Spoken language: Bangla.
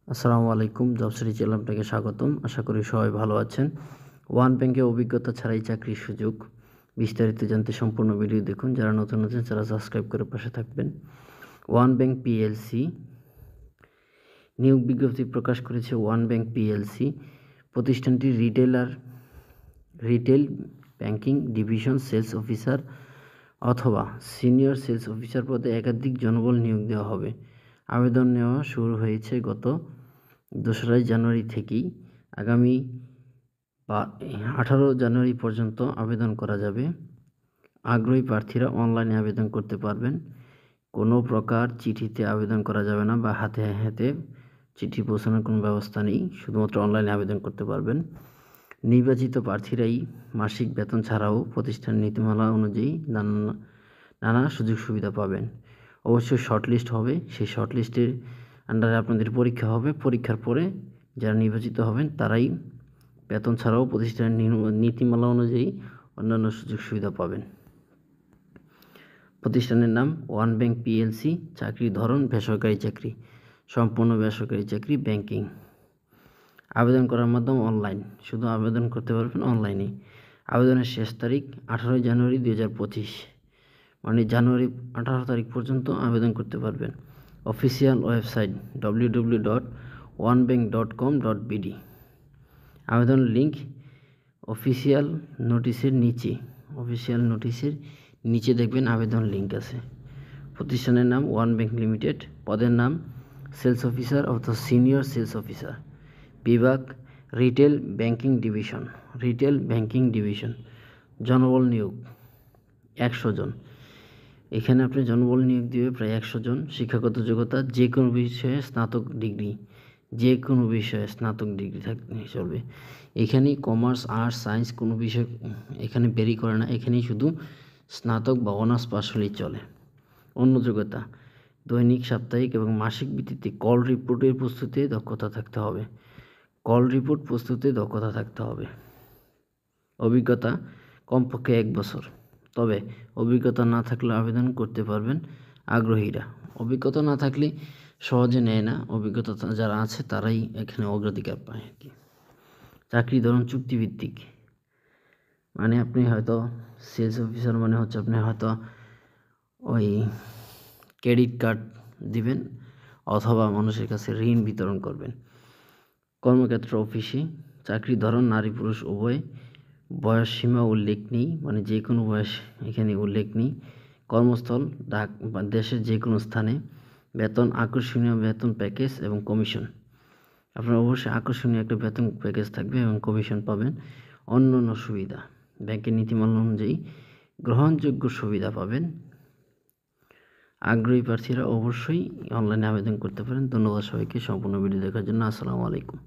আসসালামু আলাইকুম। জবসিটি চ্যানেলে আপনাকে স্বাগতম। আশা করি সবাই ভালো আছেন। ওয়ান ব্যাংকে অভিজ্ঞতা ছাড়াই চাকরির সুযোগ। বিস্তারিত জানতে সম্পূর্ণ ভিডিও দেখুন। যারা নতুন আছেন তারা সাবস্ক্রাইব করে পাশে থাকবেন। ওয়ান ব্যাংক পিএলসি নিয়োগ বিজ্ঞপ্তি প্রকাশ করেছে ওয়ান ব্যাংক পিএলসি। প্রতিষ্ঠানটি retail banking division sales officer অথবা সিনিয়র সেলস অফিসার পদে একাধিক জনবল নিয়োগ দেওয়া হবে। আবেদন নেওয়া শুরু হয়েছে গত 2রা জানুয়ারি থেকেই। আগামী 18 জানুয়ারি পর্যন্ত আবেদন করা যাবে। আগ্রহী প্রার্থীরা অনলাইনে আবেদন করতে পারবেন। কোনো প্রকার চিঠিতে আবেদন করা যাবে না বা হাতে হাতে চিঠি পৌঁছানোর কোনো ব্যবস্থা নেই। শুধুমাত্র অনলাইনে আবেদন করতে পারবেন। নির্বাচিত প্রার্থীরাই মাসিক বেতন ছাড়াও প্রতিষ্ঠান নীতিমালা অনুযায়ী নানা সুযোগ সুবিধা পাবেন। অবশ্যই শর্টলিস্ট হবে। সেই শর্টলিস্টের আন্ডারে আপনাদের পরীক্ষা হবে। পরীক্ষার পরে যারা নির্বাচিত হবেন তারাই বেতন ছাড়াও প্রতিষ্ঠানের নীতিমালা অনুযায়ী অন্যান্য সুযোগ সুবিধা পাবেন। প্রতিষ্ঠানের নাম ওয়ান ব্যাংক পিএলসি। চাকরির ধরন বেসরকারি চাকরি, সম্পূর্ণ বেসরকারি চাকরি, ব্যাংকিং। আবেদন করার মাধ্যম অনলাইন, শুধু আবেদন করতে পারবেন অনলাইনে। আবেদনের শেষ তারিখ 18 জানুয়ারি 2025, মানে জানুয়ারি 18 তারিখ পর্যন্ত আবেদন করতে পারবেন। Official website www.onebank.com.bd। আবেদন লিঙ্ক অফিসিয়াল নোটিশের নিচে দেখবেন আবেদন লিঙ্ক আছে। প্রতিষ্ঠানের নাম ওয়ান ব্যাংক লিমিটেড। পদের নাম সেলস অফিসার অথবা সিনিয়র সেলস অফিসার। বিভাগ রিটেল ব্যাংকিং ডিভিশন। জনবল নিয়োগ 100 জন। এখানে আপনি জনবল নিয়োগ দিবে প্রায় 100 জন। শিক্ষাগত যোগ্যতা যে কোনো বিষয়ে স্নাতক ডিগ্রি থাকলে চলবে। এখানে কমার্স, আর্টস, সায়েন্স কোনো বিষয় এখানে বেরি করে না। এখানেই শুধু স্নাতক বা অনার্স পাস হলেই চলে। অন্য যোগ্যতা দৈনিক, সাপ্তাহিক এবং মাসিক ভিত্তিতে কল রিপোর্টের প্রস্তুতিতে দক্ষতা থাকতে হবে। অভিজ্ঞতা কমপক্ষে 1 বছর। তবে অভিজ্ঞতা না থাকলে আবেদন করতে পারবেন আগ্রহীরা। অভিজ্ঞতা না থাকলে সহজে নেয় না। অভিজ্ঞতা যারা আছে তারাই এখানে অগ্রাধিকার পায় আর কি। চাকরি ধরন চুক্তিভিত্তিক, মানে আপনি হয়তো সেলস অফিসার মানে হচ্ছে আপনি হয়তো ওই ক্রেডিট কার্ড দিবেন অথবা মানুষের কাছে ঋণ বিতরণ করবেন। কর্মক্ষেত্র অফিসে। চাকরির ধরন নারী পুরুষ উভয়। বয়স সীমা উল্লেখ নেই, মানে যে কোনো বয়স এখানে উল্লেখ নেই। কর্মস্থল দেশের যে কোনো স্থানে। বেতন আকর্ষণীয় বেতন প্যাকেজ এবং কমিশন। আপনার অবশ্যই আকর্ষণীয় একটা বেতন প্যাকেজ থাকবে এবং কমিশন পাবেন। অন্যান্য সুবিধা ব্যাংকের নীতিমালা অনুযায়ী গ্রহণযোগ্য সুবিধা পাবেন। আগ্রহী প্রার্থীরা অবশ্যই অনলাইনে আবেদন করতে পারেন। ধন্যবাদ সবাইকে সম্পূর্ণ ভিডিও দেখার জন্য। আসসালামু আলাইকুম।